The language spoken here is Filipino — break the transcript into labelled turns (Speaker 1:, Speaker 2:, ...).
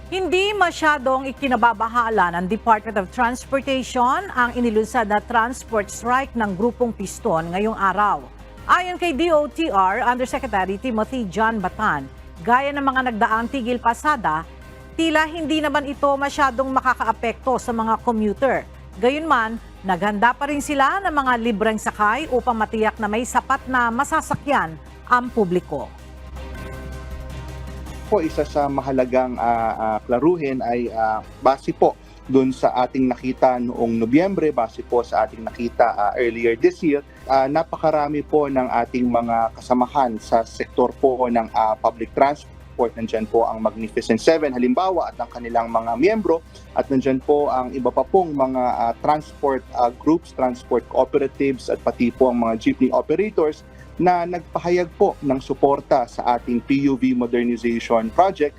Speaker 1: Hindi masyadong ikinababahala ng Department of Transportation ang inilunsad na transport strike ng Grupong Piston ngayong araw. Ayon kay DOTR Undersecretary Timothy John Batan, gaya ng mga nagdaang tigil pasada, tila hindi naman ito masyadong makakaapekto sa mga commuter. Gayunman, naghanda pa rin sila ng mga libreng sakay upang matiyak na may sapat na masasakyan ang publiko.
Speaker 2: Po isa sa mahalagang klaruhin ay base po doon sa ating nakita noong Nobyembre, base po sa ating nakita earlier this year, napakarami po ng ating mga kasamahan sa sektor po ng public transport. Nandyan po ang Magnificent Seven halimbawa at ang kanilang mga miyembro, at nandyan po ang iba pa pong mga transport groups, transport cooperatives at pati po ang mga jeepney operators na nagpahayag po ng suporta sa ating PUV modernization project